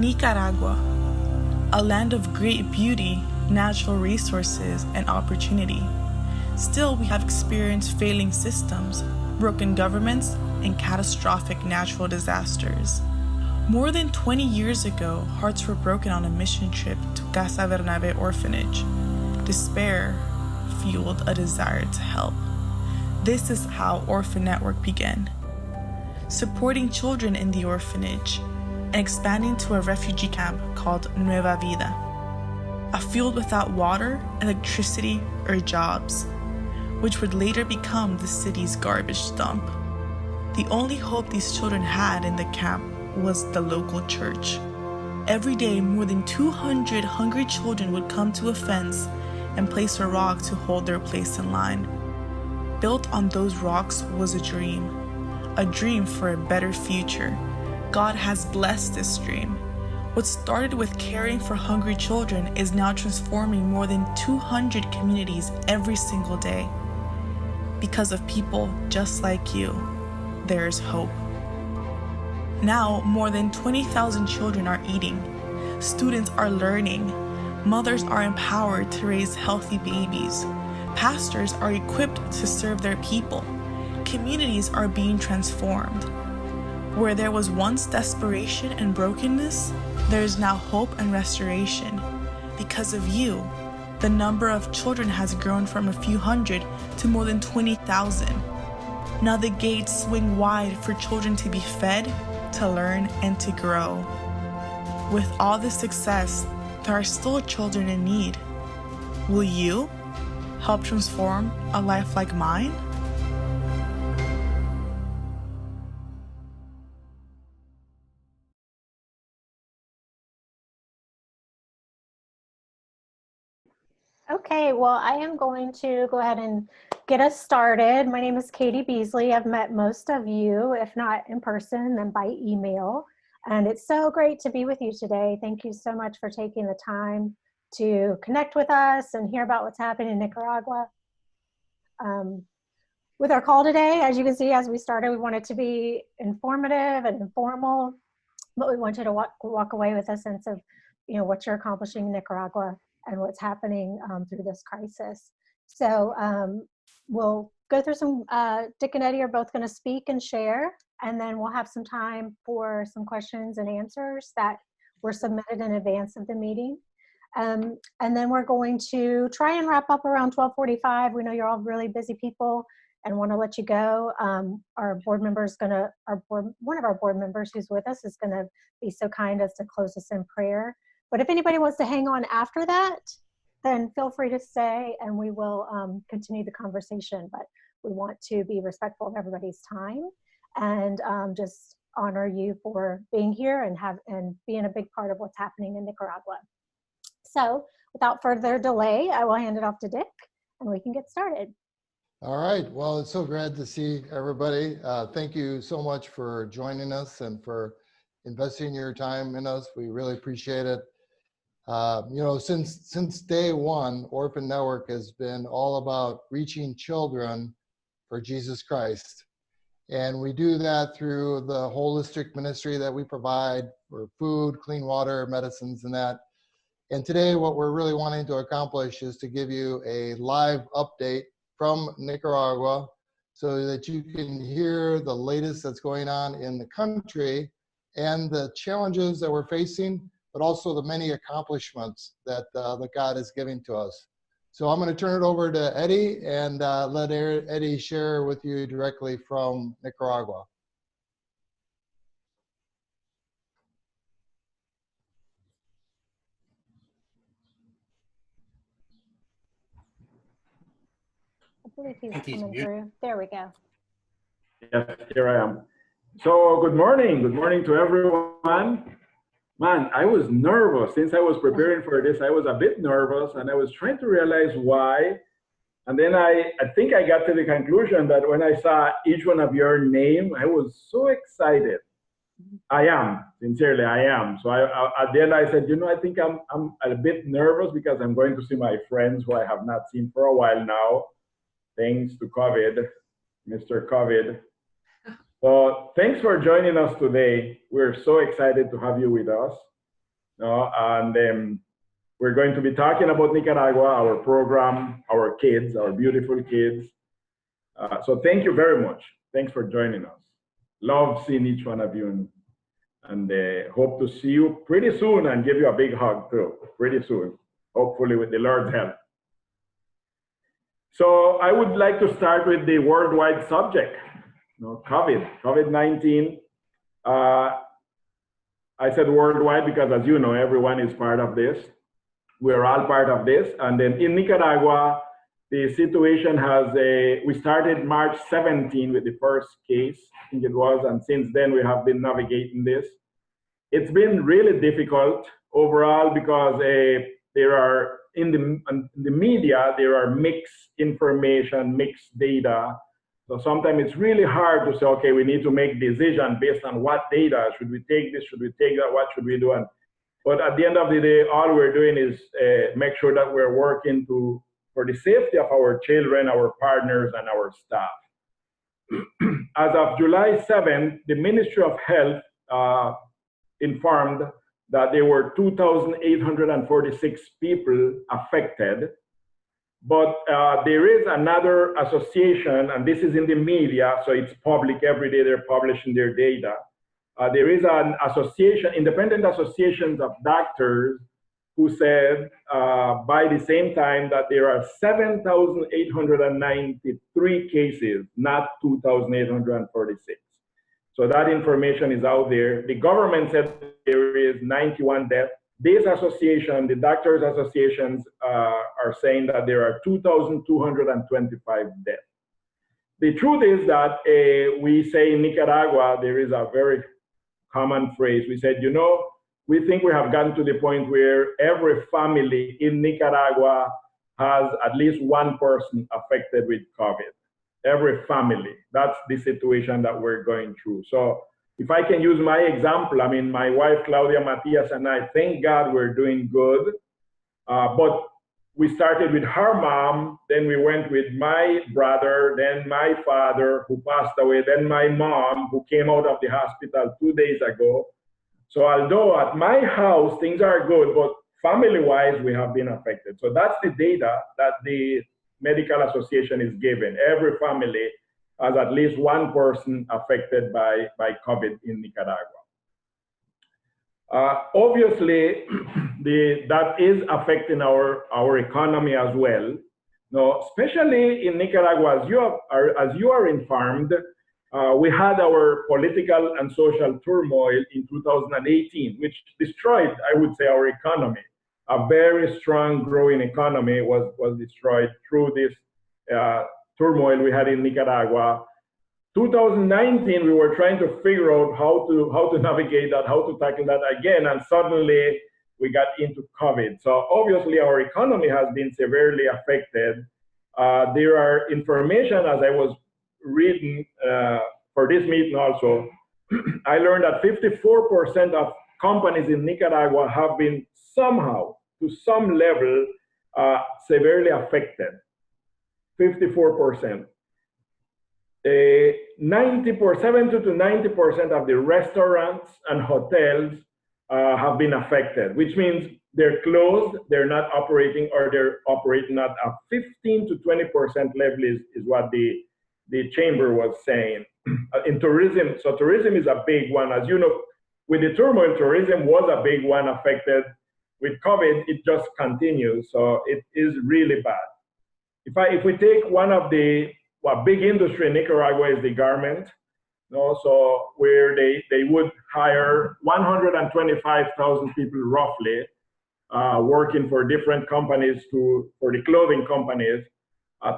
Nicaragua, a land of great beauty, natural resources, and opportunity. Still, we have experienced failing systems, broken governments, and catastrophic natural disasters. More than 20 years ago, hearts were broken on a mission trip to Casa Bernabe orphanage. Despair fueled a desire to help. This is how ORPHANetwork began. Supporting children in the orphanage and expanding to a refugee camp called Nueva Vida, a field without water, electricity, or jobs, which would later become the city's garbage dump. The only hope these children had in the camp was the local church. Every day, more than 200 hungry children would come to a fence and place a rock to hold their place in line. Built on those rocks was a dream for a better future. God has blessed this dream. What started with caring for hungry children is now transforming more than 200 communities every single day. Because of people just like you, there is hope. Now, more than 20,000 children are eating. Students are learning. Mothers are empowered to raise healthy babies. Pastors are equipped to serve their people. Communities are being transformed. Where there was once desperation and brokenness, there is now hope and restoration. Because of you, the number of children has grown from a few hundred to more than 20,000. Now the gates swing wide for children to be fed, to learn, and to grow. With all this success, there are still children in need. Will you help transform a life like mine? Okay, well, I am going to go ahead and get us started. My name is Katie Beasley. I've met most of you, if not in person, then by email. And it's so great to be with you today. Thank you so much for taking the time to connect with us and hear about what's happening in Nicaragua. With our call today, as you can see, as we started, we wanted to be informative and informal, but we wanted to walk away with a sense of, what you're accomplishing in Nicaragua and what's happening through this crisis. So we'll go through some, Dick and Eddie are both going to speak and share, and then we'll have some time for some questions and answers that were submitted in advance of the meeting. And then we're going to try and wrap up around 12:45. We know you're all really busy people and want to let you go. Our board member is one of our board members who's with us is going to be so kind as to close us in prayer. But if anybody wants to hang on after that, then feel free to stay and we will continue the conversation. But we want to be respectful of everybody's time and just honor you for being here and being a big part of what's happening in Nicaragua. So without further delay, I will hand it off to Dick and we can get started. All right, well, it's so glad to see everybody. Thank you so much for joining us and for investing your time in us. We really appreciate it. Since day one, ORPHANetwork has been all about reaching children for Jesus Christ. And we do that through the holistic ministry that we provide for food, clean water, medicines, and that. And today, what we're really wanting to accomplish is to give you a live update from Nicaragua so that you can hear the latest that's going on in the country and the challenges that we're facing, but also the many accomplishments that God is giving to us. So I'm going to turn it over to Eddie and let Eddie share with you directly from Nicaragua. I believe he's coming through. There we go. Yes, here I am. So good morning to everyone. Man, I was nervous. Since I was preparing for this, I was a bit nervous and I was trying to realize why. And then I think I got to the conclusion that when I saw each one of your name, I was so excited. I am, sincerely, I am. So at the end I said, I think I'm a bit nervous because I'm going to see my friends who I have not seen for a while now, thanks to COVID, Mr. COVID. So thanks for joining us today. We're so excited to have you with us. And we're going to be talking about Nicaragua, our program, our kids, our beautiful kids. So thank you very much. Thanks for joining us. Love seeing each one of you, and hope to see you pretty soon and give you a big hug too, pretty soon, hopefully with the Lord's help. So I would like to start with the worldwide subject, COVID-19. I said worldwide because, as you know, everyone is part of this. We're all part of this. And then in Nicaragua, the situation we started March 17 with the first case, I think it was, and since then we have been navigating this. It's been really difficult overall because there are, in the media, there are mixed information, mixed data. So sometimes it's really hard to say, okay, we need to make decisions based on what data. Should we take this? Should we take that? What should we do? But at the end of the day, all we're doing is make sure that we're working for the safety of our children, our partners, and our staff. As of July 7th, the Ministry of Health informed that there were 2,846 people affected. But there is another association, and this is in the media, so it's public every day, they're publishing their data. There is an association, independent associations of doctors, who said by the same time that there are 7,893 cases, not 2,846. So that information is out there. The government said there is 91 deaths. This association, the doctors' associations, are saying that there are 2,225 deaths. The truth is that we say in Nicaragua, there is a very common phrase. We said, we think we have gotten to the point where every family in Nicaragua has at least one person affected with COVID. Every family. That's the situation that we're going through. So if I can use my example, I mean, my wife, Claudia Matias, and I, thank God we're doing good. But we started with her mom, then we went with my brother, then my father who passed away, then my mom who came out of the hospital 2 days ago. So although at my house, things are good, but family-wise, we have been affected. So that's the data that the Medical Association is given. Every family has at least one person affected by COVID in Nicaragua. Obviously, that is affecting our economy as well. Now, especially in Nicaragua, as you are informed, we had our political and social turmoil in 2018, which destroyed, I would say, our economy. A very strong growing economy was destroyed through this turmoil we had in Nicaragua. 2019, we were trying to figure out how to navigate that, how to tackle that again, and suddenly we got into COVID. So obviously our economy has been severely affected. There are information, as I was reading for this meeting also, I learned that 54% of companies in Nicaragua have been somehow, to some level, severely affected. 54%. 70 to 90% of the restaurants and hotels have been affected, which means they're closed, they're not operating, or they're operating at a 15 to 20% level is what the chamber was saying. In tourism, so tourism is a big one. As you know, with the turmoil, tourism was a big one affected. With COVID, it just continues, so it is really bad. If we take one of the big industry in Nicaragua is the garment, so where they would hire 125,000 people roughly working for different companies for the clothing companies.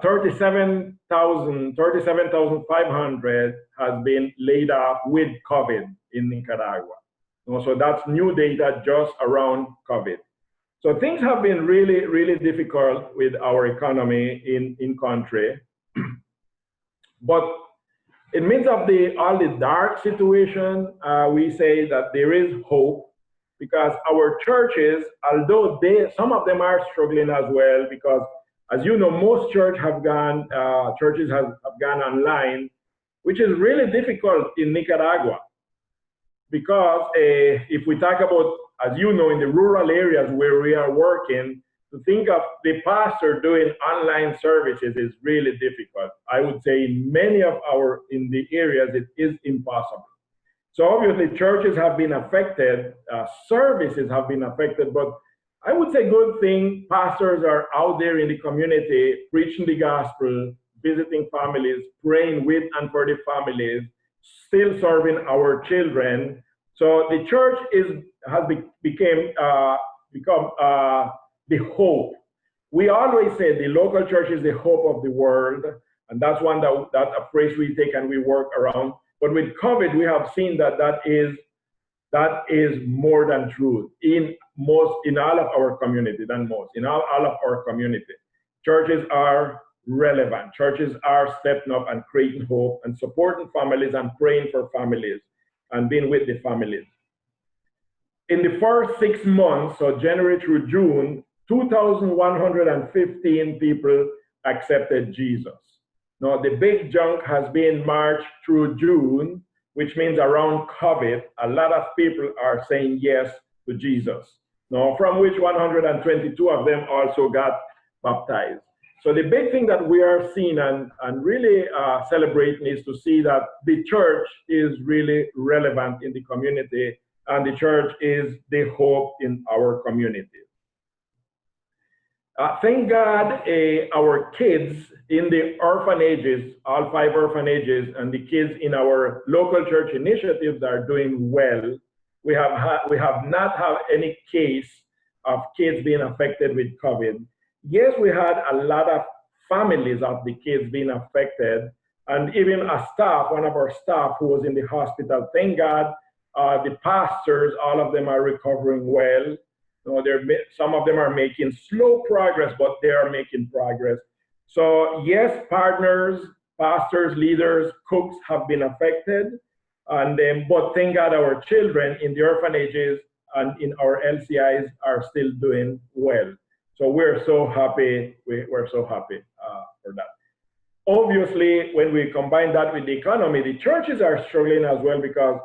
37,500 has been laid off with COVID in Nicaragua. So that's new data just around COVID. So things have been really, really difficult with our economy in country. But in midst of all the dark situation, we say that there is hope, because our churches, although some of them are struggling as well, because as you know, most churches have gone online, which is really difficult in Nicaragua. Because if we talk about as you know, in the rural areas where we are working, to think of the pastor doing online services is really difficult. I would say in many of in the areas, it is impossible. So obviously churches have been affected, services have been affected, but I would say good thing, pastors are out there in the community preaching the gospel, visiting families, praying with and for the families, still serving our children. So the church has become the hope. We always say the local church is the hope of the world, and that's a phrase we take and we work around. But with COVID, we have seen that is more than true in all of our community in all of our community. Churches are relevant. Churches are stepping up and creating hope and supporting families and praying for families and being with the families. In the first 6 months, so January through June, 2,115 people accepted Jesus. Now, the big chunk has been March through June, which means around COVID, a lot of people are saying yes to Jesus. Now, from which 122 of them also got baptized. So the big thing that we are seeing and really celebrating is to see that the church is really relevant in the community, and the church is the hope in our community. Thank God our kids in the orphanages, all 5 orphanages, and the kids in our local church initiatives are doing well. We have not had any case of kids being affected with COVID. Yes, we had a lot of families of the kids being affected, and even one of our staff who was in the hospital. Thank God, the pastors, all of them are recovering well. Some of them are making slow progress, but they are making progress. So yes, partners, pastors, leaders, cooks have been affected, but thank God our children in the orphanages and in our LCIs are still doing well. So we're so happy. We're so happy for that. Obviously, when we combine that with the economy, the churches are struggling as well, because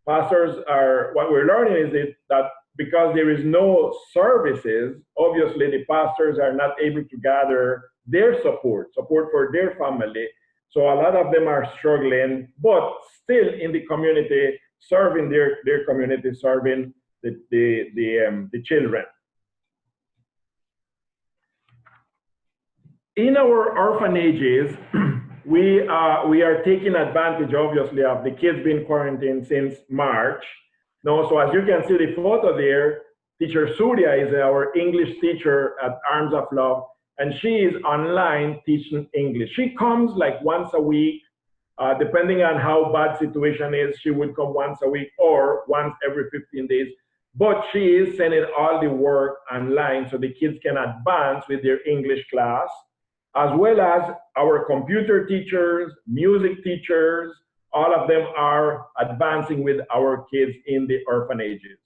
what we're learning is that because there is no services, obviously the pastors are not able to gather their support for their family. So a lot of them are struggling, but still in the community, serving their community, serving the children. In our orphanages, we are taking advantage, obviously, of the kids being quarantined since March. Now, so as you can see the photo there, Teacher Surya is our English teacher at Arms of Love, and she is online teaching English. She comes like once a week, depending on how bad situation is, she would come once a week or once every 15 days. But she is sending all the work online so the kids can advance with their English class, as well as our computer teachers, music teachers, all of them are advancing with our kids in the orphanages.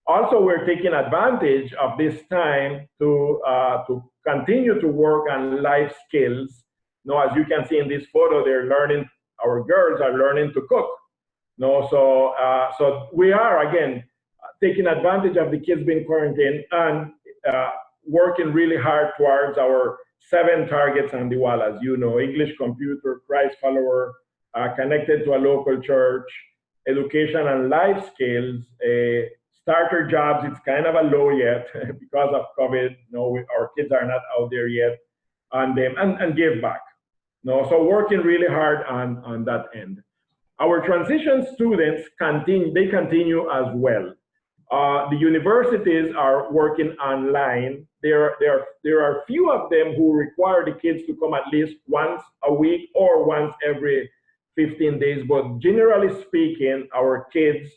Also, we're taking advantage of this time to continue to work on life skills. Now, as you can see in this photo, our girls are learning to cook. So we are, again, taking advantage of the kids being quarantined and working really hard towards our 7 targets on the wall, as you know: English, computer, Christ follower, connected to a local church, education and life skills, starter jobs. It's kind of a low yet because of COVID. Our kids are not out there yet, and give back. So working really hard on that end. Our transition students continue as well. The universities are working online. There are few of them who require the kids to come at least once a week or once every 15 days. But generally speaking, our kids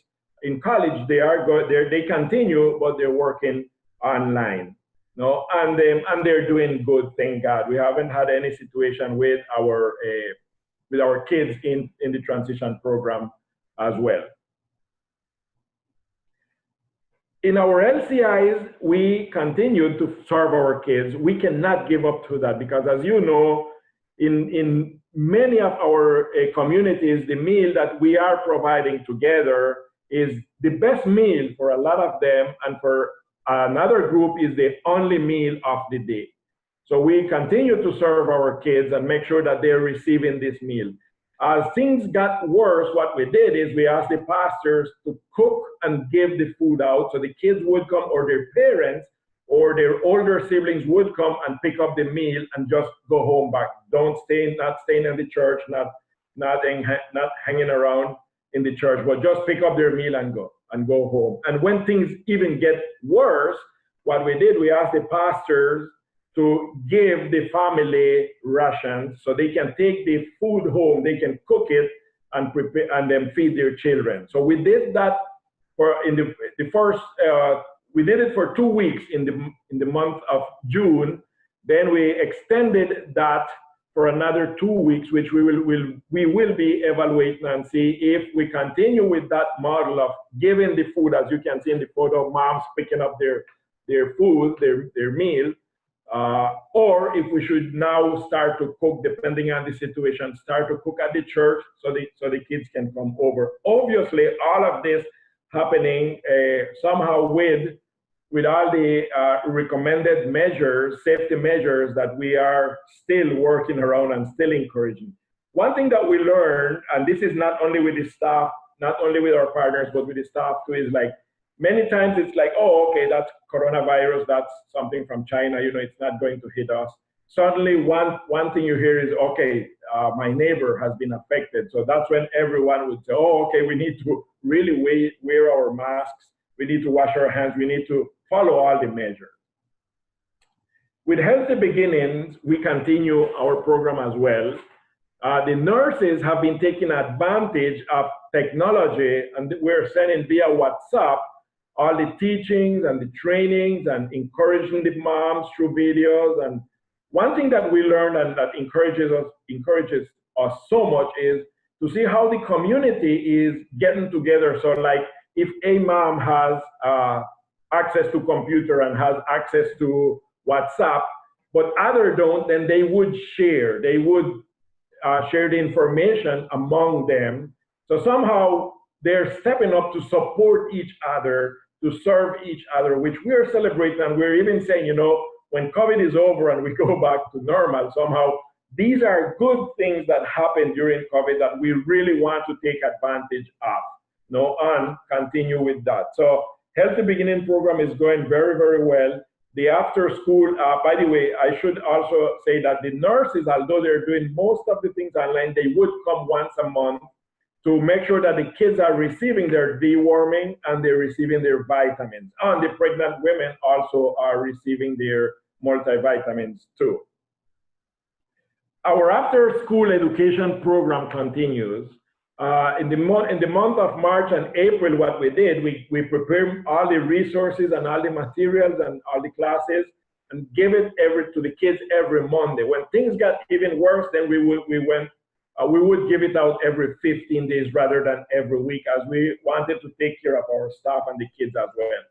in college, they continue, but they're working online. And they're doing good, thank God. We haven't had any situation with our kids in the transition program as well. In our LCIs, we continue to serve our kids. We cannot give up to that because, as you know, in many of our communities, the meal that we are providing together is the best meal for a lot of them, and for another group is the only meal of the day. So we continue to serve our kids and make sure that they're receiving this meal. As things got worse, what we did is we asked the pastors to cook and give the food out, so the kids would come, or their parents or their older siblings would come and pick up the meal and just go home back. Not staying in the church, not hanging around in the church, but just pick up their meal and go home. And when things even get worse, what we did, we asked the pastors to give the family rations, so they can take the food home, they can cook it and prepare and then feed their children. So we did that we did it for 2 weeks in the month of June. Then we extended that for another 2 weeks, which we will be evaluating and see if we continue with that model of giving the food, as you can see in the photo, moms picking up their food, their meal, or if we should now start to cook, depending on the situation, start to cook at the church so the kids can come over. Obviously, all of this happening somehow with all the recommended measures, safety measures that we are still working around and still encouraging. One thing that we learned, and this is not only with the staff, not only with our partners, but with the staff too, is like, many times it's like, oh, okay, that's coronavirus, that's something from China, it's not going to hit us. Suddenly, one thing you hear is, okay, my neighbor has been affected. So that's when everyone would say, oh, okay, we need to really wear our masks. We need to wash our hands. We need to follow all the measures. With Healthy Beginnings, we continue our program as well. The nurses have been taking advantage of technology, and we're sending via WhatsApp all the teachings and the trainings and encouraging the moms through videos. And one thing that we learned and that encourages us so much is to see how the community is getting together. So like, if a mom has access to computer and has access to WhatsApp, but others don't, then they would share. They would share the information among them. So somehow they're stepping up to support each other, to serve each other, which we are celebrating. And we're even saying, when COVID is over and we go back to normal, somehow these are good things that happened during COVID that we really want to take advantage of. And continue with that. So Healthy Beginning program is going very, very well. The after school, by the way, I should also say that the nurses, although they're doing most of the things online, they would come once a month to make sure that the kids are receiving their deworming and they're receiving their vitamins. And the pregnant women also are receiving their multivitamins too. Our after school education program continues. In the month of March and April, what we did, we prepared all the resources and all the materials and all the classes and gave it to the kids every Monday. When things got even worse, then we would give it out every 15 days rather than every week, as we wanted to take care of our staff and the kids as well.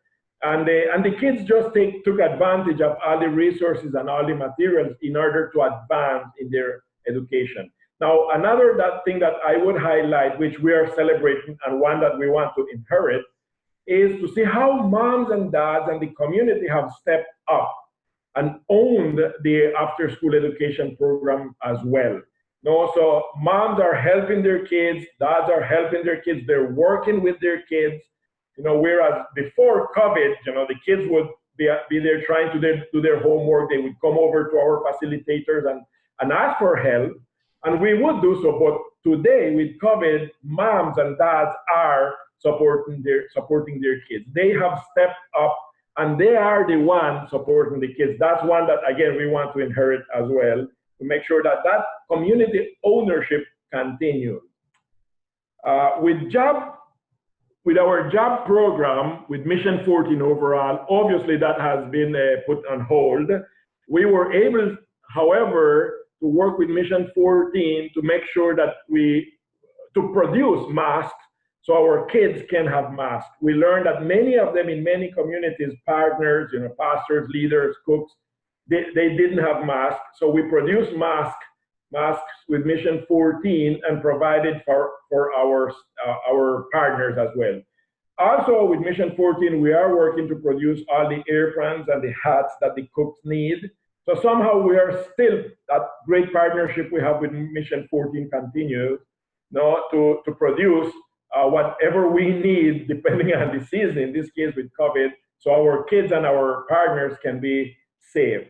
And the kids just took advantage of all the resources and all the materials in order to advance in their education. Now, another thing that I would highlight, which we are celebrating and one that we want to inherit, is to see how moms and dads and the community have stepped up and owned the after-school education program as well. So moms are helping their kids, dads are helping their kids, they're working with their kids. Whereas before COVID, the kids would be there trying to do their homework. They would come over to our facilitators and ask for help. And we would do so, but today with COVID, moms and dads are supporting their kids. They have stepped up and they are the ones supporting the kids. That's one that, again, we want to inherit as well, to make sure that community ownership continues. With our job program, with Mission 14 overall, obviously that has been put on hold. We were able, however, to work with Mission 14 to make sure that to produce masks so our kids can have masks. We learned that many of them in many communities, partners, pastors, leaders, cooks, they didn't have masks. So we produced masks with Mission 14 and provided for our partners as well. Also, with Mission 14, we are working to produce all the aprons and the hats that the cooks need. So somehow we are still, that great partnership we have with Mission 14 continues, to produce whatever we need depending on the season, in this case with COVID, so our kids and our partners can be safe.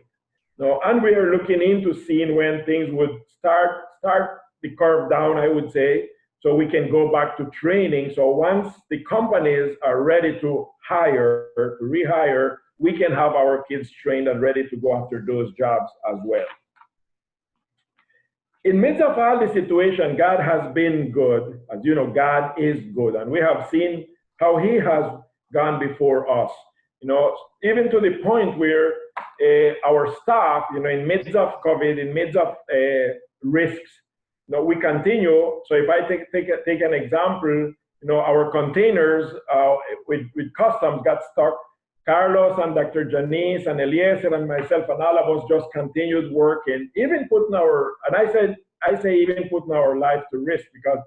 And we are looking into seeing when things would start the curve down, I would say, so we can go back to training. So once the companies are ready to hire, to rehire, we can have our kids trained and ready to go after those jobs as well. In midst of all the situation, God has been good. As you know, God is good. And we have seen how he has gone before us. Even to the point where our staff, in midst of COVID, in midst of risks, we continue. So if I take an example, our containers with customs got stuck. Carlos and Dr. Janice and Eliezer and myself and all of us just continued working, even putting I say even putting our life to risk, because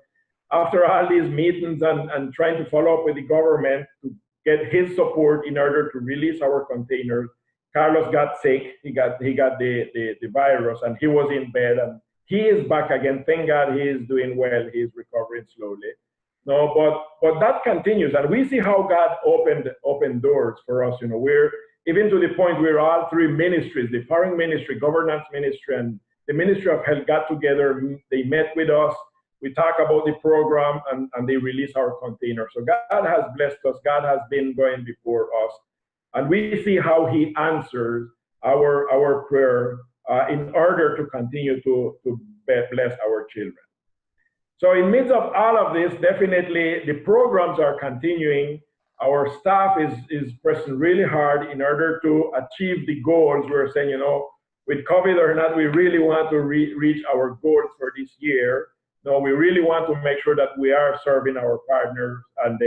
after all these meetings and trying to follow up with the government to get his support in order to release our containers, Carlos got sick. He got the virus and he was in bed, and he is back again. Thank God he is doing well. He is recovering slowly. But that continues, and we see how God opened doors for us. We're even to the point where all three ministries, the foreign ministry, governance ministry, and the Ministry of Health got together. They met with us. We talk about the program, and they release our container. So God has blessed us. God has been going before us, and we see how he answers our prayer in order to continue to bless our children. So in midst of all of this, definitely the programs are continuing. Our staff is pressing really hard in order to achieve the goals. We're saying, with COVID or not, we really want to reach our goals for this year. We really want to make sure that we are serving our partners and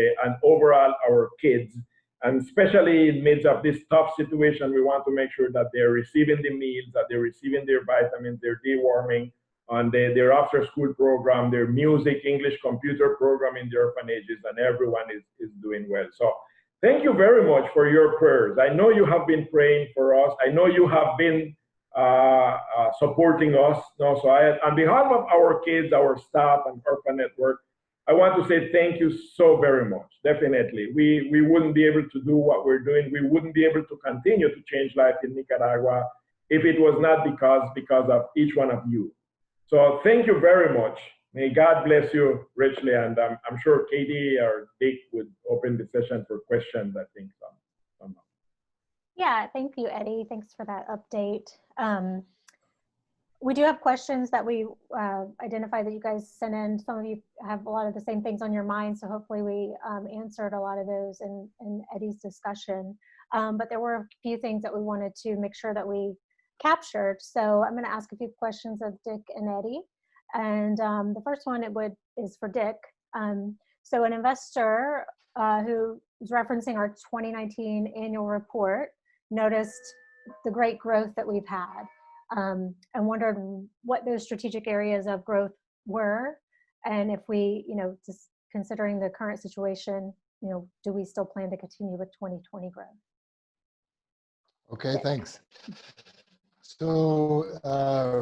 overall our kids. And especially in midst of this tough situation, we want to make sure that they're receiving the meals, that they're receiving their vitamins, their deworming, on their after-school program, their music, English, computer program in the orphanages, and everyone is doing well. So thank you very much for your prayers. I know you have been praying for us. I know you have been supporting us. So on behalf of our kids, our staff, and ORPHANetwork, I want to say thank you so very much. Definitely. We wouldn't be able to do what we're doing. We wouldn't be able to continue to change life in Nicaragua if it was not because of each one of you. So thank you very much. May God bless you richly. And I'm sure Katie or Dick would open the session for questions, I think. Somehow. Yeah, thank you, Eddie. Thanks for that update. We do have questions that we identified that you guys sent in. Some of you have a lot of the same things on your mind, so hopefully we answered a lot of those in Eddie's discussion. But there were a few things that we wanted to make sure that we captured. So I'm going to ask a few questions of Dick and Eddie. And the first one is for Dick. So an investor who is referencing our 2019 annual report noticed the great growth that we've had and wondered what those strategic areas of growth were. And if we, just considering the current situation, do we still plan to continue with 2020 growth? Okay, thanks. So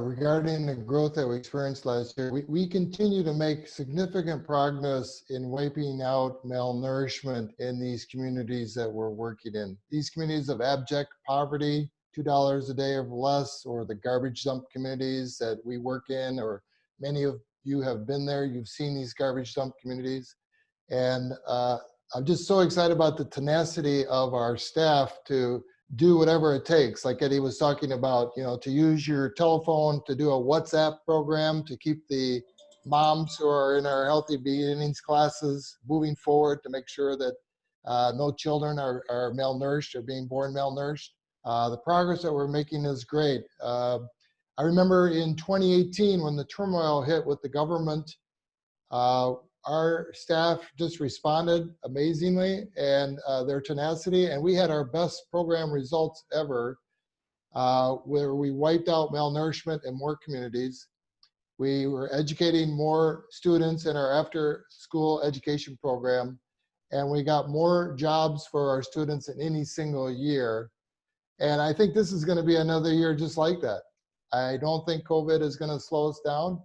regarding the growth that we experienced last year, we continue to make significant progress in wiping out malnourishment in these communities that we're working in. These communities of abject poverty, $2 a day or less, or the garbage dump communities that we work in, or many of you have been there, you've seen these garbage dump communities. And I'm just so excited about the tenacity of our staff to do whatever it takes, like Eddie was talking about, to use your telephone, to do a WhatsApp program, to keep the moms who are in our Healthy Beginnings classes moving forward, to make sure that no children are malnourished or being born malnourished. The progress that we're making is great. I remember in 2018 when the turmoil hit with the government, our staff just responded amazingly, and their tenacity, and we had our best program results ever, where we wiped out malnourishment in more communities. We were educating more students in our after-school education program, and we got more jobs for our students in any single year. And I think this is going to be another year just like that. I don't think COVID is going to slow us down,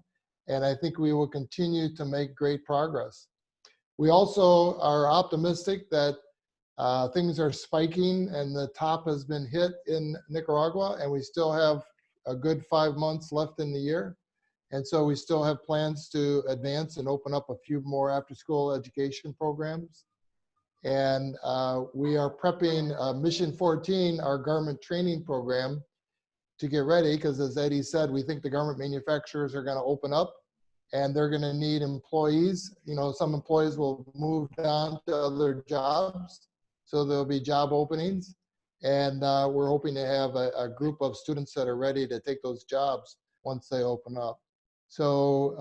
and I think we will continue to make great progress. We also are optimistic that things are spiking and the top has been hit in Nicaragua, and we still have a good 5 months left in the year. And so we still have plans to advance and open up a few more after-school education programs. And we are prepping Mission 14, our garment training program, to get ready, because as Eddie said, we think the garment manufacturers are going to open up and they're going to need employees. You know, some employees will move on to other jobs, so there'll be job openings. And we're hoping to have a group of students that are ready to take those jobs once they open up. So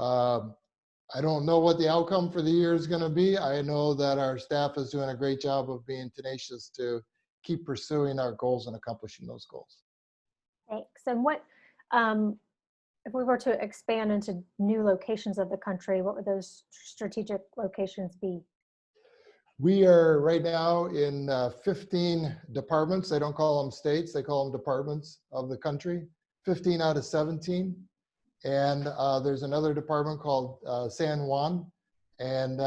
I don't know what the outcome for the year is going to be. I know that our staff is doing a great job of being tenacious to keep pursuing our goals and accomplishing those goals. Thanks. And what, if we were to expand into new locations of the country, what would those strategic locations be? We are right now in 15 departments. They don't call them states, they call them departments of the country, 15 out of 17. And there's another department called San Juan. And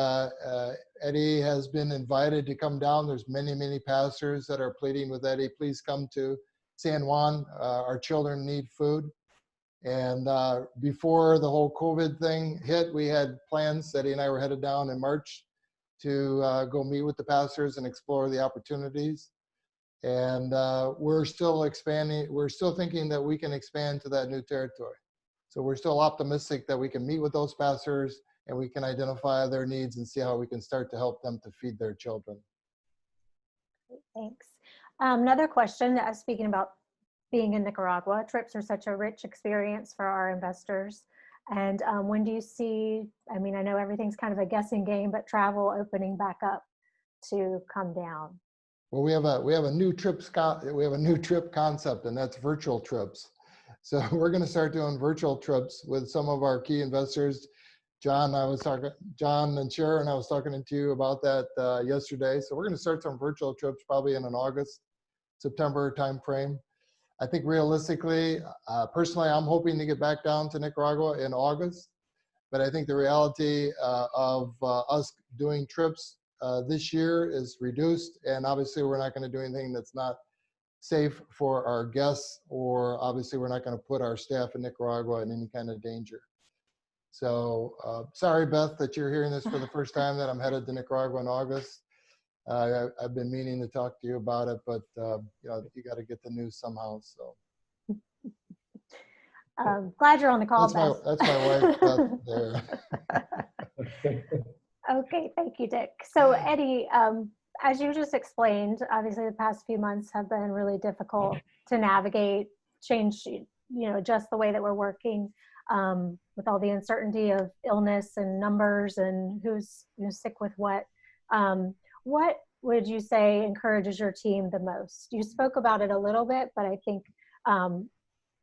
Eddie has been invited to come down. There's many, many pastors that are pleading with Eddie, please come to San Juan. Our children need food. And before the whole COVID thing hit, we had plans. Eddie and I were headed down in March to go meet with the pastors and explore the opportunities. And we're still expanding. We're still thinking that we can expand to that new territory. So we're still optimistic that we can meet with those pastors and we can identify their needs and see how we can start to help them to feed their children. Thanks. Another question, speaking about being in Nicaragua, trips are such a rich experience for our investors. And when do you see, I mean, I know everything's kind of a guessing game, but travel opening back up to come down? Well, we have a new trip concept, and that's virtual trips. So we're going to start doing virtual trips with some of our key investors. John and Sharon, I was talking to you about that yesterday. So we're going to start some virtual trips probably in an August, September timeframe. I think realistically, personally, I'm hoping to get back down to Nicaragua in August. But I think the reality of us doing trips this year is reduced. And obviously, we're not going to do anything that's not safe for our guests, or obviously we're not going to put our staff in Nicaragua in any kind of danger. So sorry, Beth, that you're hearing this for the first time, that I'm headed to Nicaragua in August. I've been meaning to talk to you about it, but you know, you got to get the news somehow. So glad you're on the call, that's my wife, Beth, there. Okay, thank you, Dick. So Eddie, as you just explained, obviously the past few months have been really difficult to navigate, change, you know, adjust the way that we're working with all the uncertainty of illness and numbers and who's sick with what. What would you say encourages your team the most? You spoke about it a little bit, but I think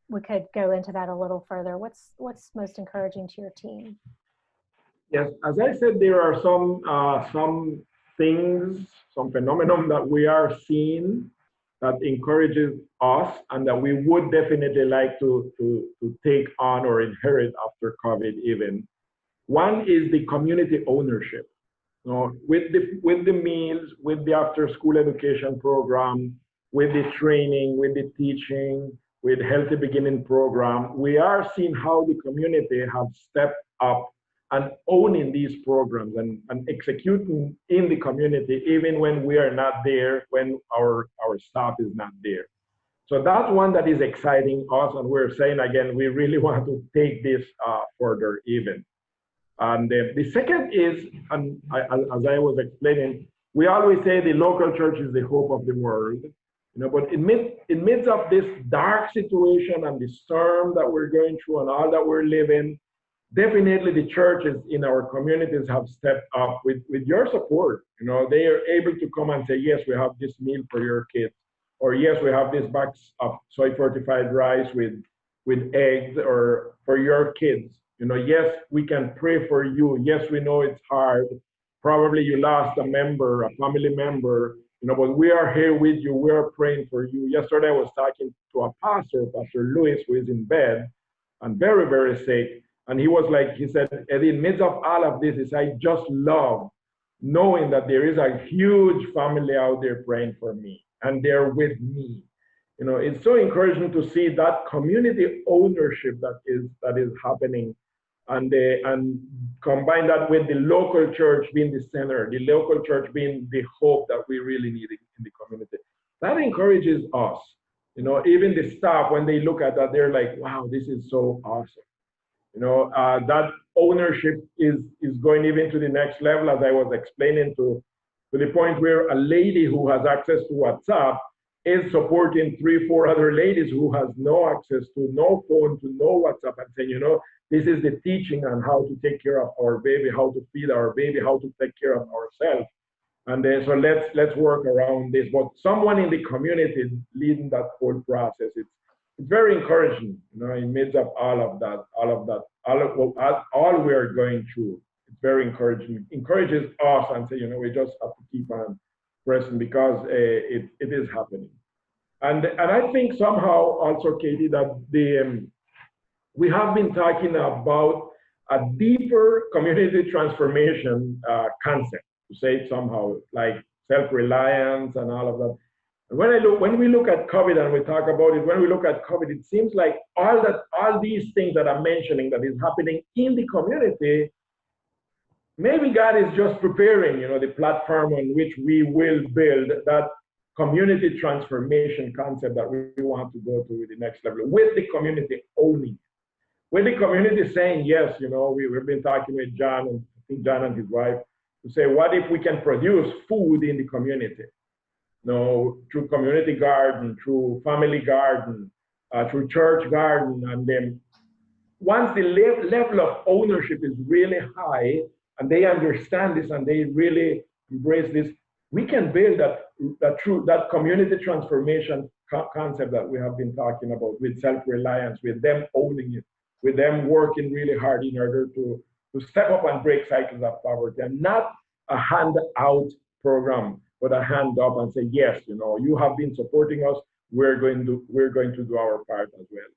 we could go into that a little further. What's most encouraging to your team? Yes, as I said, there are some things, some phenomenon that we are seeing that encourages us and that we would definitely like to take on or inherit after COVID even. One is the community ownership. You know, with the meals, with the after-school education program, with the training, with the teaching, with Healthy Beginning program, we are seeing how the community have stepped up and owning these programs and executing in the community, even when we are not there, when our staff is not there. So that's one that is exciting us, and we're saying again, we really want to take this further even. And the second is, and as I was explaining, we always say the local church is the hope of the world, you know, but in midst of this dark situation and the storm that we're going through and all that we're living, definitely the churches in our communities have stepped up with your support. You know, they are able to come and say, yes, we have this meal for your kids, or yes, we have this box of soy fortified rice with eggs or for your kids. You know, yes, we can pray for you. Yes, we know it's hard. probably you lost a member, a family member, but we are here with you. We are praying for you. Yesterday, I was talking to a pastor, Pastor Luis, who is in bed and very, very sick. And he said, Eddie, in the midst of all of this, I just love knowing that there is a huge family out there praying for me and they're with me. It's so encouraging to see that community ownership that is happening, and combine that with the local church being the center, the local church being the hope that we really need in the community. That encourages us. Even the staff, when they look at that, they're like, wow, this is so awesome. That ownership is going even to the next level, as I was explaining, to the point where a lady who has access to WhatsApp is supporting 3-4 other ladies who has no access to no phone, to no WhatsApp, and saying, this is the teaching on how to take care of our baby, how to feed our baby, how to take care of ourselves. And then, so let's work around this. But someone in the community is leading that whole process. It's very encouraging, in the midst of all we are going through. It's very encouraging. Encourages us and say, we just have to keep on pressing, because it is happening. And I think somehow also, Katie, that we have been talking about a deeper community transformation concept, to say it somehow, like self-reliance and all of that. And when we look at COVID and we talk about it, when we look at COVID, it seems like all these things that I'm mentioning that is happening in the community, maybe God is just preparing, the platform on which we will build that community transformation concept that we want to go to the next level, with the community owning it. With the community saying, yes, we've been talking with John, and I think John and his wife, to say, what if we can produce food in the community? Through community garden, through family garden, through church garden. And then once the level of ownership is really high, and they understand this and they really embrace this, we can build that community transformation concept that we have been talking about, with self-reliance, with them owning it, with them working really hard in order to step up and break cycles of poverty, and not a handout program, but a hand up and say, yes, you have been supporting us, we're going to do our part as well.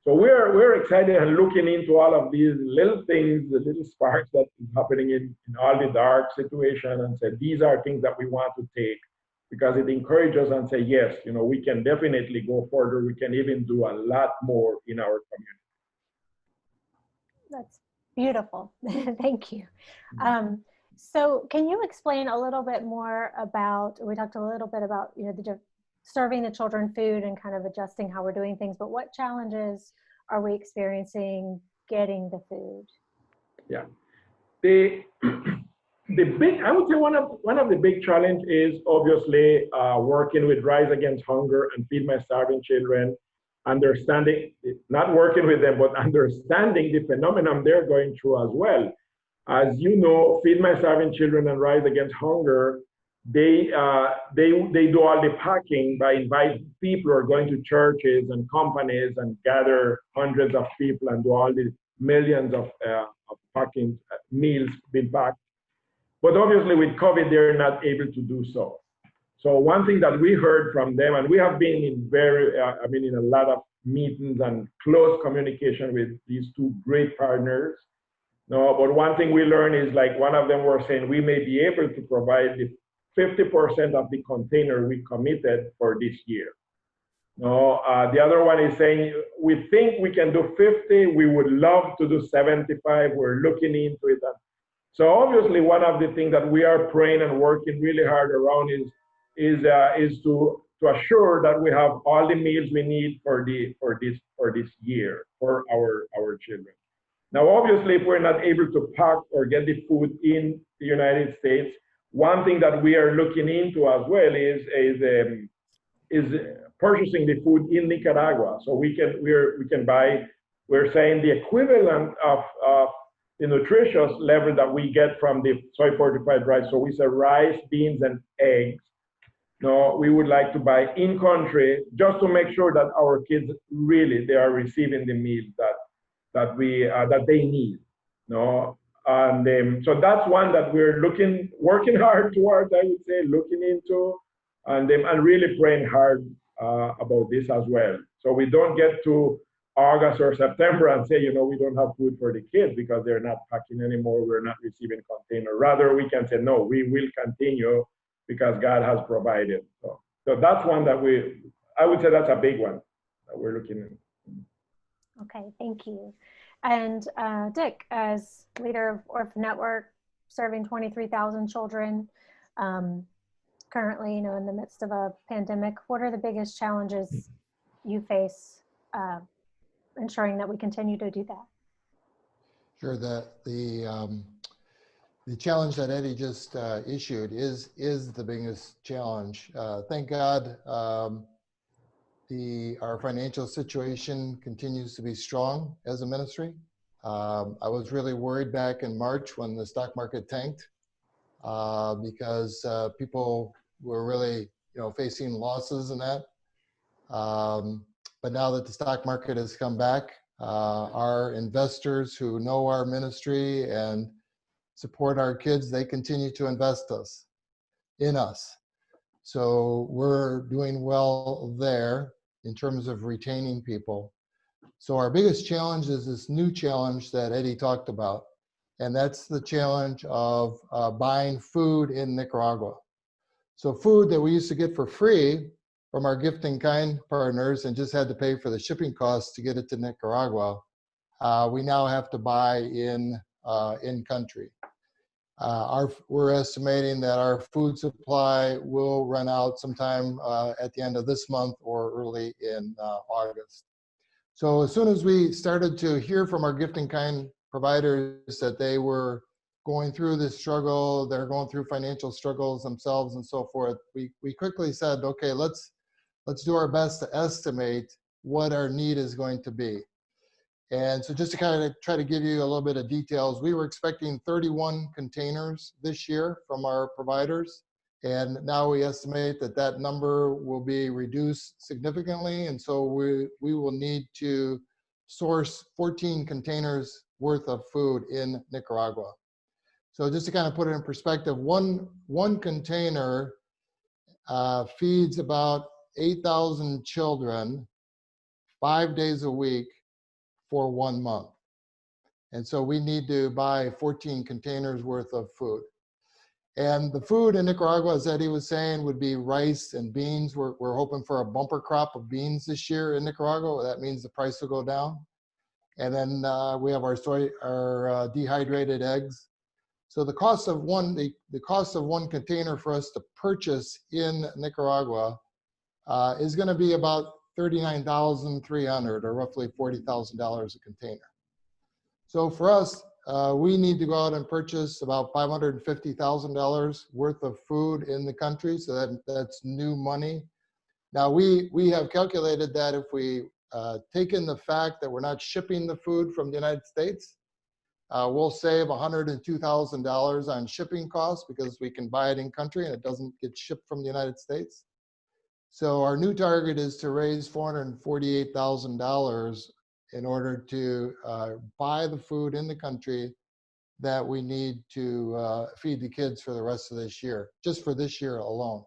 So we're excited and looking into all of these little things, the little sparks that is happening in all the dark situation, and say, these are things that we want to take, because it encourages us and say, yes, we can definitely go further. We can even do a lot more in our community. That's beautiful. Thank you. So can you explain a little bit more about, we talked a little bit about, serving the children food and kind of adjusting how we're doing things, but what challenges are we experiencing getting the food? Yeah. The big, I would say one of the big challenge is obviously working with Rise Against Hunger and Feed My Starving Children, understanding, not working with them, but understanding the phenomenon they're going through as well. As you know, Feed My Starving Children and Rise Against Hunger, they do all the packing by inviting people who are going to churches and companies and gather hundreds of people and do all the millions of packing meals being packed. But obviously with COVID, they're not able to do so. So one thing that we heard from them, and we have been in in a lot of meetings and close communication with these two great partners. But one thing we learned is, like, one of them were saying, we may be able to provide the 50% of the container we committed for this year. The other one is saying, we think we can do 50, we would love to do 75, we're looking into it. So obviously one of the things that we are praying and working really hard around is to assure that we have all the meals we need for this year for our children. Now, obviously, if we're not able to pack or get the food in the United States, one thing that we are looking into as well is purchasing the food in Nicaragua. So we can buy, we're saying, the equivalent of the nutritious level that we get from the soy fortified rice. So we say rice, beans, and eggs. We would like to buy in country, just to make sure that our kids really, they are receiving the meals that they need. And so that's one that we're working hard towards, I would say, looking into, and really praying hard about this as well. So we don't get to August or September and say, we don't have food for the kids because they're not packing anymore, we're not receiving container. Rather, we can say, no, we will continue because God has provided. So that's one that I would say that's a big one that we're looking at. Okay, thank you. And Dick, as leader of ORPHANetwork, serving 23,000 children, currently, in the midst of a pandemic, what are the biggest challenges you face ensuring that we continue to do that? Sure. The challenge that Eddie just issued is the biggest challenge. Thank God, our financial situation continues to be strong as a ministry. I was really worried back in March when the stock market tanked because people were really, facing losses in that. But now that the stock market has come back, our investors who know our ministry and support our kids, they continue to invest in us. So we're doing well there in terms of retaining people. So our biggest challenge is this new challenge that Eddie talked about, and that's the challenge of buying food in Nicaragua. So food that we used to get for free from our Gift in Kind partners and just had to pay for the shipping costs to get it to Nicaragua, we now have to buy in country. We're estimating that our food supply will run out sometime at the end of this month or early in August. So as soon as we started to hear from our Gift in Kind providers that they were going through this struggle, they're going through financial struggles themselves and so forth, we quickly said, okay, let's do our best to estimate what our need is going to be. And so just to kind of try to give you a little bit of details, we were expecting 31 containers this year from our providers. And now we estimate that number will be reduced significantly. And so we will need to source 14 containers worth of food in Nicaragua. So just to kind of put it in perspective, one container feeds about 8,000 children 5 days a week for 1 month. And so we need to buy 14 containers worth of food. And the food in Nicaragua, as Eddie was saying, would be rice and beans. We're hoping for a bumper crop of beans this year in Nicaragua. That means the price will go down. And then we have our dehydrated eggs. So the cost of one container for us to purchase in Nicaragua is going to be about $39,300 or roughly $40,000 a container. So for us, we need to go out and purchase about $550,000 worth of food in the country. So that's new money. Now we have calculated that if we take in the fact that we're not shipping the food from the United States, we'll save $102,000 on shipping costs because we can buy it in country and it doesn't get shipped from the United States. So our new target is to raise $448,000 in order to buy the food in the country that we need to feed the kids for the rest of this year, just for this year alone.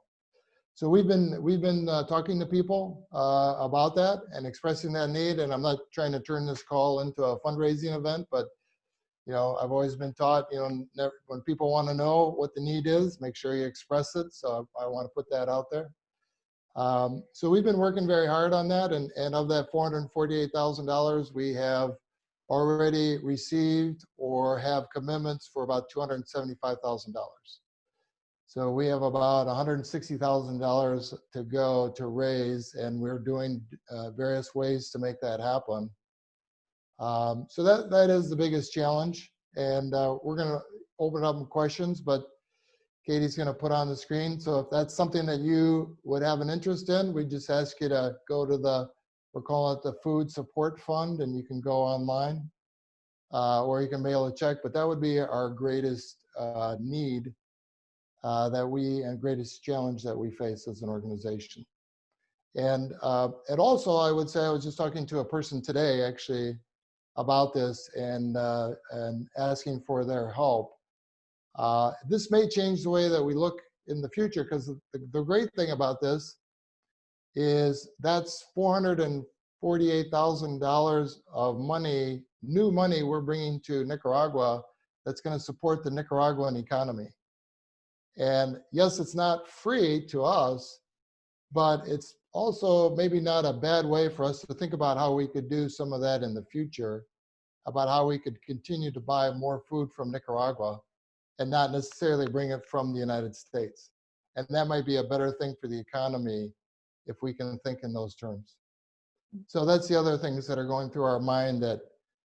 So we've been talking to people about that and expressing that need. And I'm not trying to turn this call into a fundraising event, but I've always been taught, when people want to know what the need is, make sure you express it. So I want to put that out there. So we've been working very hard on that, and of that $448,000, we have already received or have commitments for about $275,000. So we have about $160,000 to go to raise, and we're doing various ways to make that happen. So that is the biggest challenge, and we're going to open up questions, but Katie's going to put on the screen. So if that's something that you would have an interest in, we just ask you to go to we're calling it the Food Support Fund, and you can go online or you can mail a check, but that would be our greatest need and greatest challenge that we face as an organization. And also I would say, I was just talking to a person today, actually, about this and asking for their help. This may change the way that we look in the future, because the great thing about this is that's $448,000 of money, new money we're bringing to Nicaragua that's going to support the Nicaraguan economy. And yes, it's not free to us, but it's also maybe not a bad way for us to think about how we could do some of that in the future, about how we could continue to buy more food from Nicaragua and not necessarily bring it from the United States. And that might be a better thing for the economy if we can think in those terms. So that's the other things that are going through our mind that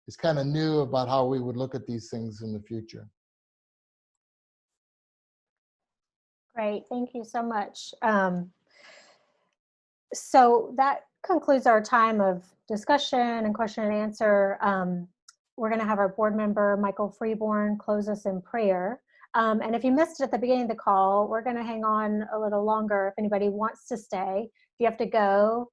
is kind of new about how we would look at these things in the future. Great, thank you so much. So that concludes our time of discussion and question and answer. We're going to have our board member, Michael Freeborn, close us in prayer. And if you missed it at the beginning of the call, we're going to hang on a little longer if anybody wants to stay. If you have to go,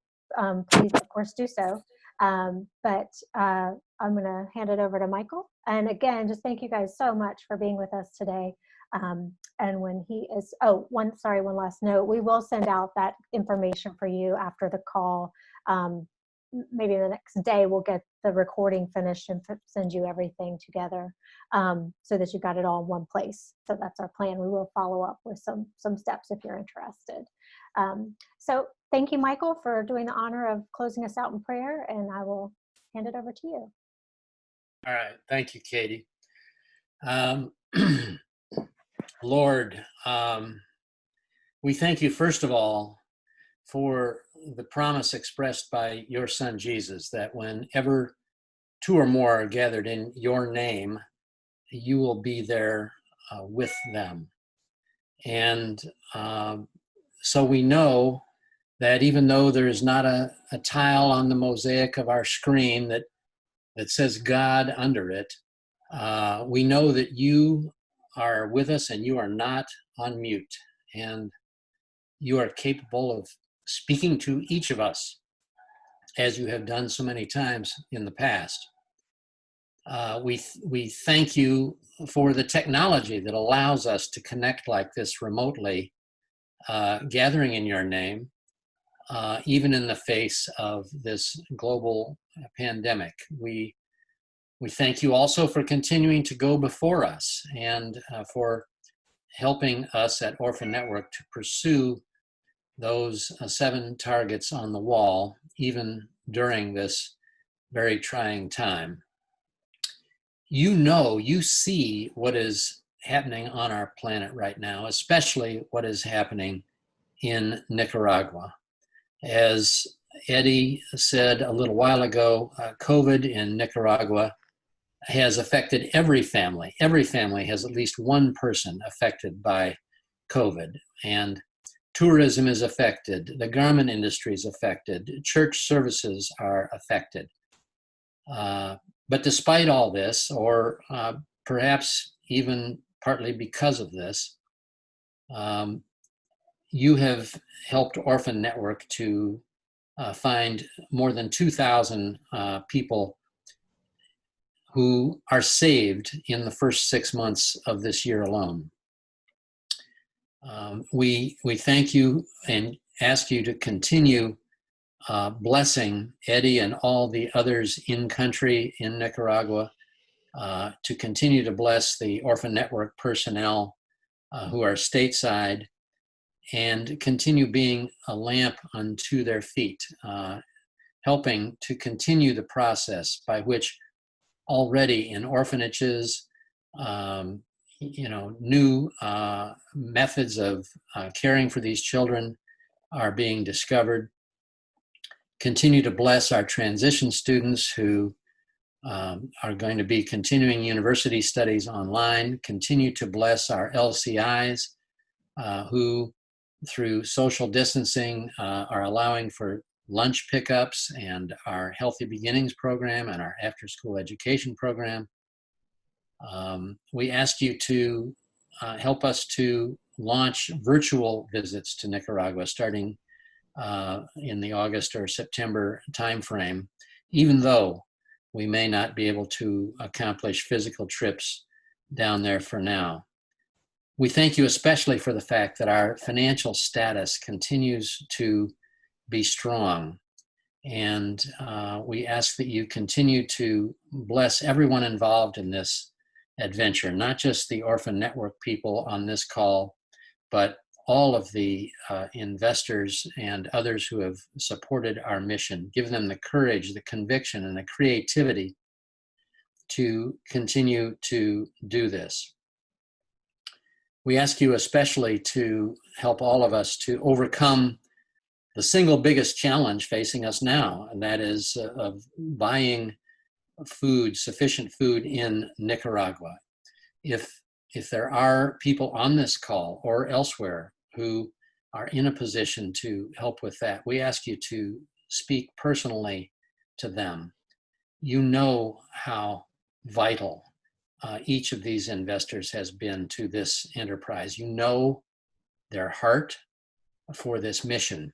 please, of course, do so. But I'm going to hand it over to Michael. And again, just thank you guys so much for being with us today. And when he is, one last note, we will send out that information for you after the call. Maybe the next day we'll get the recording finished and send you everything together so that you got it all in one place. So that's our plan. We will follow up with some steps if you're interested. So thank you, Michael, for doing the honor of closing us out in prayer, and I will hand it over to you. All right. Thank you, Katie. Lord, we thank you, first of all, for the promise expressed by your son, Jesus, that whenever two or more are gathered in your name, you will be there with them. And so we know that even though there is not a tile on the mosaic of our screen that says God under it, we know that you are with us and you are not on mute. And you are capable of speaking to each of us, as you have done so many times in the past. We thank you for the technology that allows us to connect like this remotely, gathering in your name, even in the face of this global pandemic. We thank you also for continuing to go before us and for helping us at Orphan Network to pursue those 7 targets on the wall, even during this very trying time. You know, you see what is happening on our planet right now, especially what is happening in Nicaragua. As Eddie said a little while ago, COVID in Nicaragua has affected every family. Every family has at least one person affected by COVID. And tourism is affected, the garment industry is affected, church services are affected. But despite all this, or perhaps even partly because of this, you have helped Orphan Network to find more than 2,000 people who are saved in the first 6 months of this year alone. We thank you and ask you to continue blessing Eddie and all the others in country in Nicaragua, to continue to bless the Orphan Network personnel who are stateside, and continue being a lamp unto their feet, helping to continue the process by which already in orphanages, new methods of caring for these children are being discovered. Continue to bless our transition students who are going to be continuing university studies online. Continue to bless our LCIs who, through social distancing, are allowing for lunch pickups, and our Healthy Beginnings program and our after-school education program. We ask you to help us to launch virtual visits to Nicaragua starting in the August or September timeframe, even though we may not be able to accomplish physical trips down there for now. We thank you especially for the fact that our financial status continues to be strong. And we ask that you continue to bless everyone involved in this adventure, not just the Orphan Network people on this call, but all of the investors and others who have supported our mission. Give them the courage, the conviction, and the creativity to continue to do this. We ask you especially to help all of us to overcome the single biggest challenge facing us now, and that is of buying food, sufficient food in Nicaragua. If there are people on this call or elsewhere who are in a position to help with that, we ask you to speak personally to them. You know how vital each of these investors has been to this enterprise. You know their heart for this mission.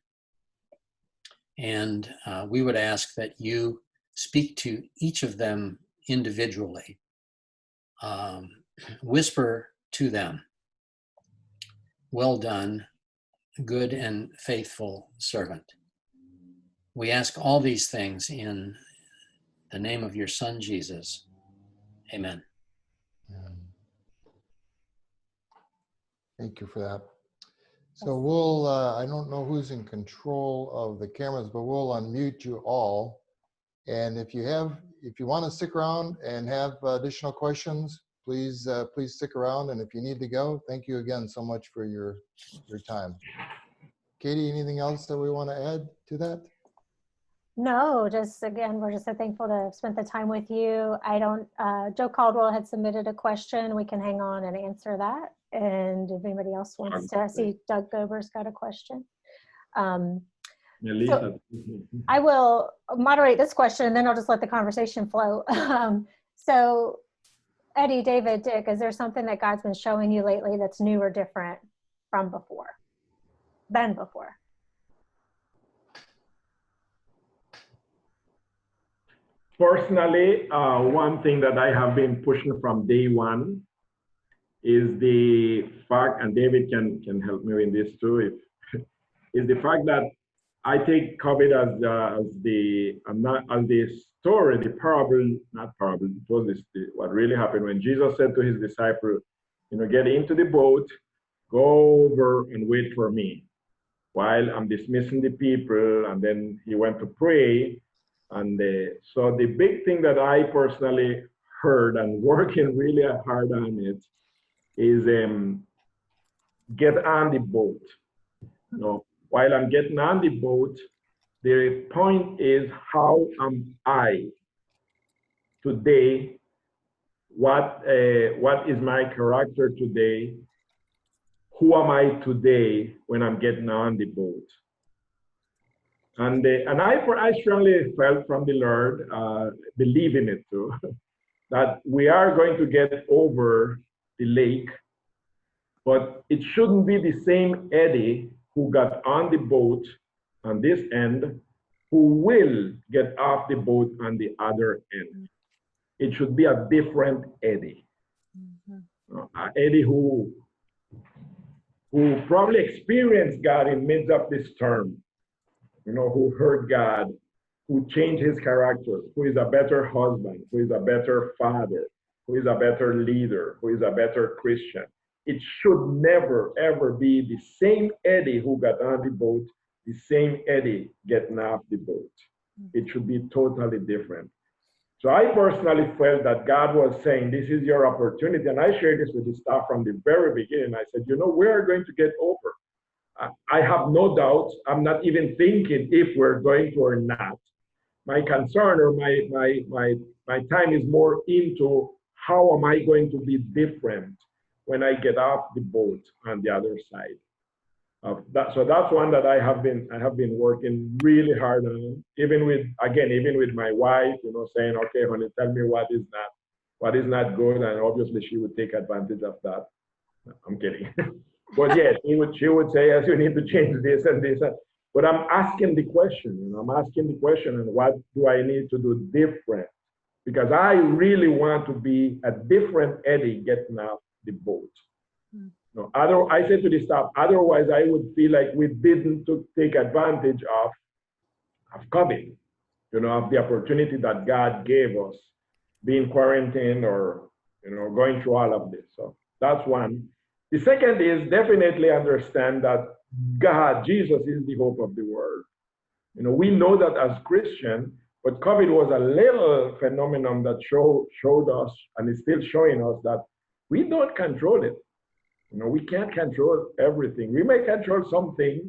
And we would ask that you speak to each of them individually. Whisper to them, "Well done, good and faithful servant." We ask all these things in the name of your Son, Jesus. Amen. Thank you for that. So we'll, I don't know who's in control of the cameras, but we'll unmute you all. And if you want to stick around and have additional questions, please stick around. And if you need to go, thank you again so much for your time. Katie, anything else that we want to add to that? No, just again, we're just so thankful to have spent the time with you. Joe Caldwell had submitted a question. We can hang on and answer that. And if anybody else wants to, I see Doug Gober's got a question. So I will moderate this question and then I'll just let the conversation flow. So Eddie, David, Dick, is there something that God's been showing you lately that's new or different than before? Personally, one thing that I have been pushing from day one is the fact, and David can help me in this too, is the fact that I take COVID as the story, the parable, not parable, it was what really happened when Jesus said to his disciples, get into the boat, go over and wait for me while I'm dismissing the people. And then he went to pray. And so the big thing that I personally heard and working really hard on it is get on the boat. While I'm getting on the boat, the point is, how am I today? What is my character today? Who am I today when I'm getting on the boat? And I strongly felt from the Lord, believe in it too, that we are going to get over the lake, but it shouldn't be the same Eddie who got on the boat on this end who will get off the boat on the other end. It should be a different Eddie. Eddie who probably experienced God in midst of this storm, who heard God, who changed his character, who is a better husband, who is a better father, who is a better leader, who is a better Christian. It should never, ever be the same Eddie who got on the boat, the same Eddie getting off the boat. It should be totally different. So I personally felt that God was saying, this is your opportunity. And I shared this with the staff from the very beginning. I said, we are going to get over. I have no doubt. I'm not even thinking if we're going to or not. My concern or my time is more into how am I going to be different when I get off the boat on the other side. So that's one that I have been working really hard on, even with my wife, saying, okay, honey, tell me what is not good, and obviously she would take advantage of that. No, I'm kidding. But yes, she would say, yes, you need to change this and this. But I'm asking the question, and what do I need to do different because I really want to be a different Eddie getting off the boat. No, I said to the staff, otherwise I would feel like we didn't take advantage of COVID, of the opportunity that God gave us, being quarantined or, going through all of this. So that's one. The second is definitely understand that God, Jesus is the hope of the world. We know that as Christians, but COVID was a little phenomenon that showed us, and is still showing us, that we don't control it. We can't control everything. We may control some things,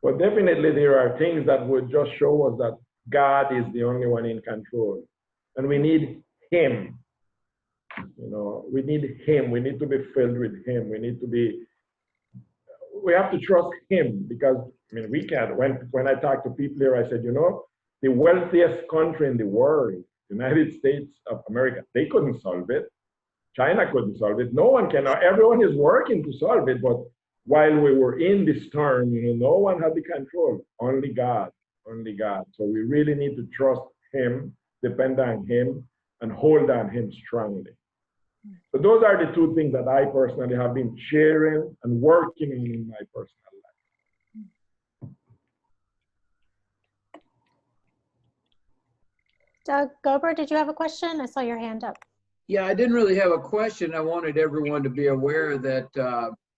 but definitely there are things that would just show us that God is the only one in control. And we need Him. We need Him. We need to be filled with Him. We have to trust Him, because, we can't. When I talk to people here, I said, the wealthiest country in the world, United States of America, they couldn't solve it. China couldn't solve it. No one can. Everyone is working to solve it, but while we were in this storm, no one had the control. Only God, only God. So we really need to trust Him, depend on Him, and hold on Him strongly. So those are the two things that I personally have been sharing and working on in my personal life. Doug Gober, did you have a question? I saw your hand up. Yeah, I didn't really have a question. I wanted everyone to be aware that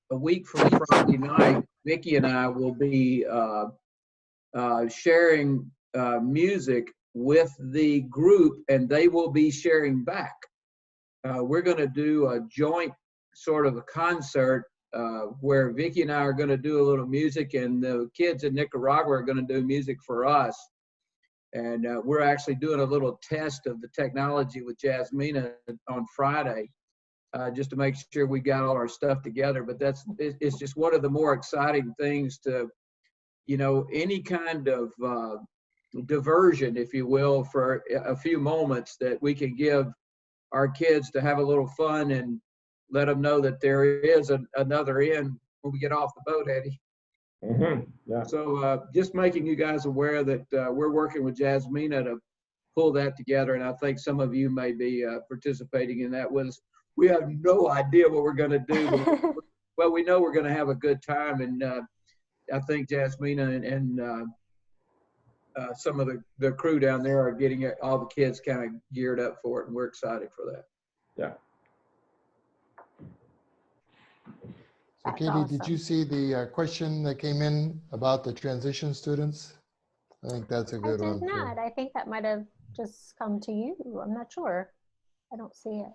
a week from Friday night, Vicki and I will be sharing music with the group, and they will be sharing back. We're going to do a joint sort of a concert where Vicki and I are going to do a little music, and the kids in Nicaragua are going to do music for us. And we're actually doing a little test of the technology with Jasmina on Friday, just to make sure we got all our stuff together. But it's just one of the more exciting things to, any kind of diversion, if you will, for a few moments that we can give our kids to have a little fun and let them know that there is another end when we get off the boat, Eddie. Mm-hmm. Yeah. So just making you guys aware that we're working with Jasmina to pull that together, and I think some of you may be participating in that with us. We have no idea what we're going to do, but we know we're going to have a good time, and I think Jasmina and some of the crew down there are getting all the kids kind of geared up for it, and we're excited for that. Yeah. So That's Katie, awesome. did you see the question that came in about the transition students? I think that's a good one. I did not. I think that might have just come to you. I'm not sure. I don't see it.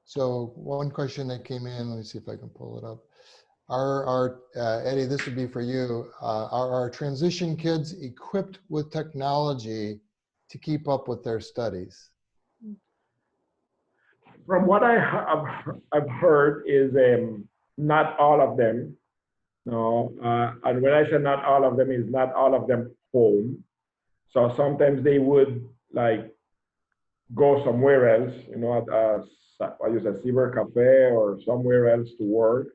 So one question that came in, let me see if I can pull it up. Eddie, this would be for you. Are our transition kids equipped with technology to keep up with their studies? From what I've heard is not all of them. No, and when I say not all of them, is not all of them home. So sometimes they would like go somewhere else, at I use a cyber cafe or somewhere else to work,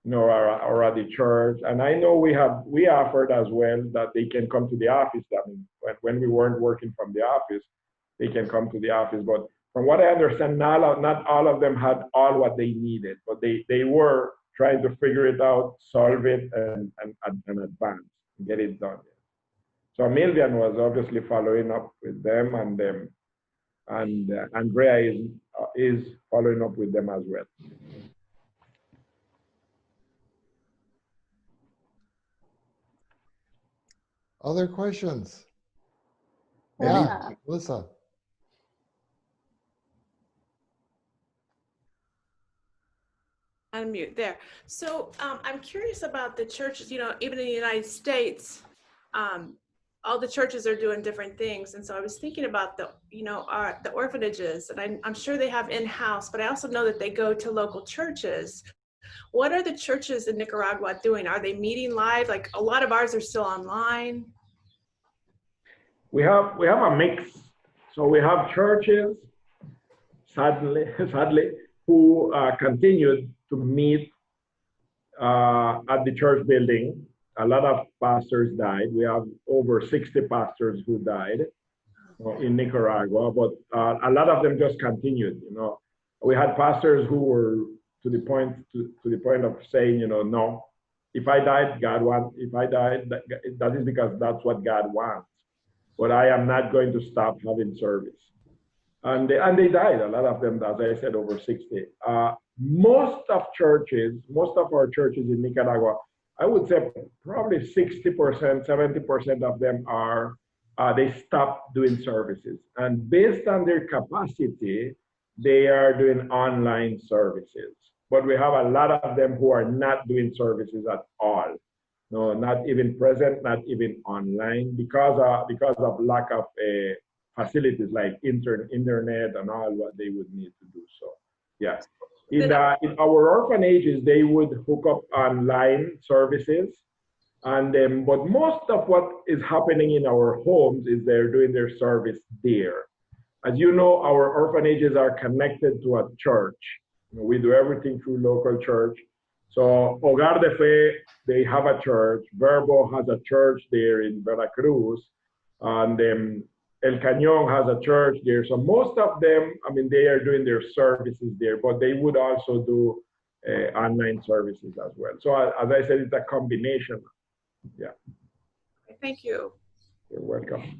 or at the church. And I know we offered as well that they can come to the office. I mean, when we weren't working from the office, they can come to the office. But from what I understand, not all of them had all what they needed, but they were trying to figure it out, solve it, and advance, and get it done. So Milvian was obviously following up with them, and Andrea is following up with them as well. Other questions? Melissa. Unmute there. So I'm curious about the churches, even in the United States, all the churches are doing different things. And so I was thinking about the orphanages, and I'm sure they have in-house, but I also know that they go to local churches. What are the churches in Nicaragua doing? Are they meeting live? Like a lot of ours are still online. We have a mix. So we have churches, sadly, who continued to meet at the church building. A lot of pastors died. We have over 60 pastors who died. in Nicaragua, but a lot of them just continued. We had pastors who were to the point of saying, no, if I died, God wants. If I died, that is because that's what God wants. But I am not going to stop having service. And they died. A lot of them, as I said, over 60. Most of our churches in Nicaragua, I would say probably 60%, 70% of them are. They stopped doing services, and based on their capacity, they are doing online services. But we have a lot of them who are not doing services at all. No, not even present, not even online, because of lack of facilities like internet and all what they would need to do. So, yeah. In our orphanages, they would hook up online services. And but most of what is happening in our homes is they're doing their service there. As you know, our orphanages are connected to a church. We do everything through local church. So Hogar de Fe, they have a church. Verbo has a church there in Veracruz. And El Cañón has a church there. So most of them, they are doing their services there, but they would also do online services as well. So as I said, it's a combination. Yeah. Thank you. You're welcome.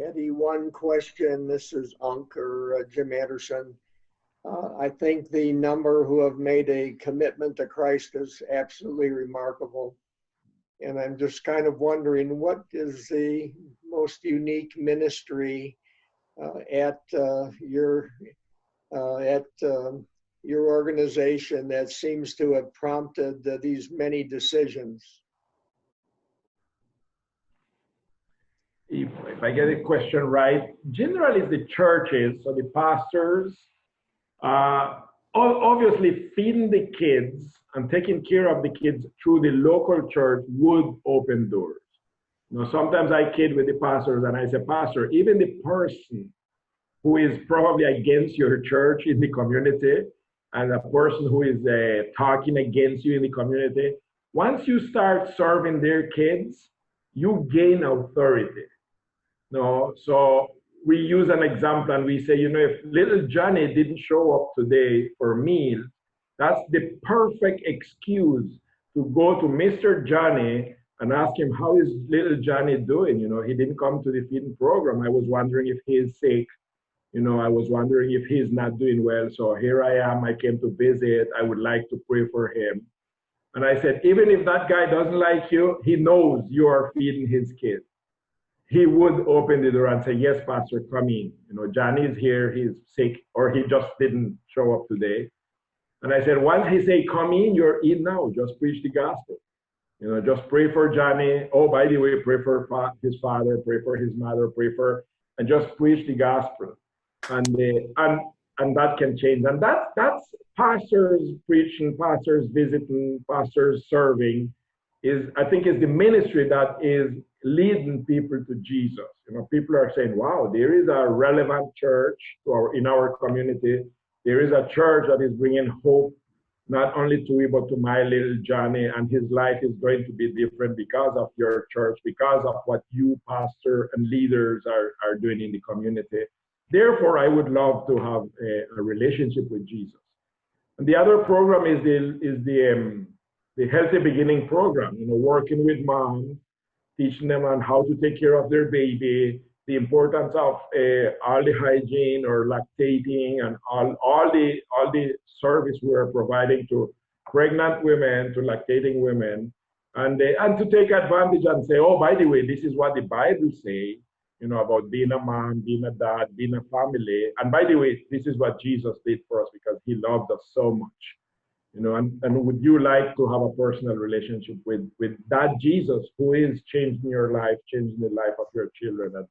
Eddie, one question. This is Anker Jim Anderson. I think the number who have made a commitment to Christ is absolutely remarkable. And I'm just kind of wondering, what is the most unique ministry at your organization that seems to have prompted these many decisions? If I get the question right, generally the churches, so the pastors, obviously feeding the kids and taking care of the kids through the local church would open doors. Sometimes I kid with the pastors and I say, Pastor, even the person who is probably against your church in the community and a person who is talking against you in the community, once you start serving their kids, you gain authority. So we use an example and we say, if little Johnny didn't show up today for meal, that's the perfect excuse to go to Mr. Johnny and ask him, how is little Johnny doing? He didn't come to the feeding program. I was wondering if he is sick. I was wondering if he's not doing well. So here I am. I came to visit. I would like to pray for him. And I said, even if that guy doesn't like you, he knows you are feeding his kid. He would open the door and say, yes, Pastor, come in. Johnny is here. He's sick, or he just didn't show up today. And I said, once he say, come in, you're in now. Just preach the gospel. Just pray for Johnny. Oh, by the way, pray for his father, pray for his mother, and just preach the gospel. And that can change. And that's pastors preaching, pastors visiting, pastors serving I think is the ministry that is leading people to Jesus. People are saying, wow, there is a relevant church in our community. There is a church that is bringing hope, not only to me, but to my little Johnny, and his life is going to be different because of your church, because of what you, pastor and leaders are doing in the community. Therefore, I would love to have a relationship with Jesus. And the other program is the Healthy Beginning program, working with moms, teaching them on how to take care of their baby, the importance of all the hygiene or lactating, and all the service we are providing to pregnant women, to lactating women, and to take advantage and say, oh, by the way, this is what the Bible says, about being a mom, being a dad, being a family. And by the way, this is what Jesus did for us because he loved us so much. And would you like to have a personal relationship with that Jesus who is changing your life, changing the life of your children? And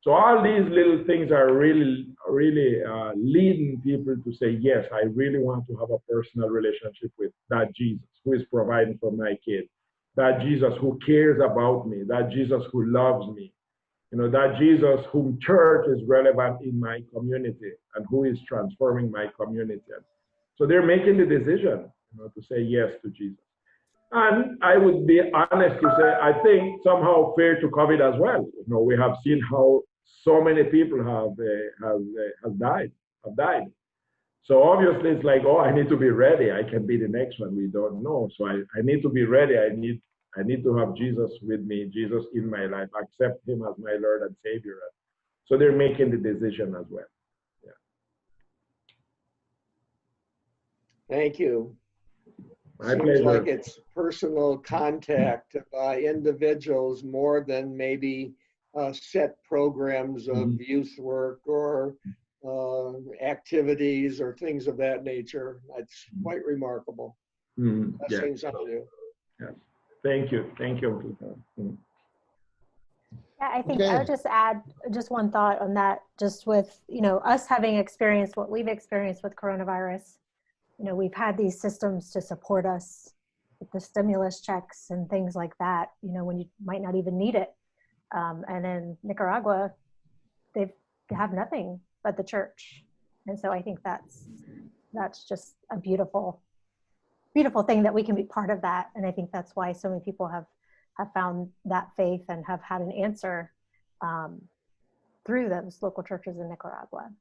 so all these little things are really, really leading people to say, yes, I really want to have a personal relationship with that Jesus who is providing for my kid, that Jesus who cares about me, that Jesus who loves me, that Jesus whom church is relevant in my community and who is transforming my community. So they're making the decision, to say yes to Jesus. And I would be honest to say, I think somehow fear to COVID as well. You know, we have seen how so many people have died. So obviously it's like, oh, I need to be ready. I can be the next one. We don't know. So I need to be ready. I need to have Jesus with me, Jesus in my life, accept him as my Lord and Savior. So they're making the decision as well. Yeah. Thank you. My Seems pleasure. like it's personal contact by individuals more than maybe set programs of youth work or activities or things of that nature. That's quite remarkable. Blessings on you. Yes. Thank you. Thank you. Yeah, I think Okay. I would just add just one thought on that, just with, you know, us having experienced what we've experienced with coronavirus. You know, we've had these systems to support us with the stimulus checks and things like that, you know, when you might not even need it. And in Nicaragua, they have nothing but the church. And so I think that's just a beautiful thing that we can be part of that. And I think that's why so many people have found that faith and have had an answer through those local churches in Nicaragua.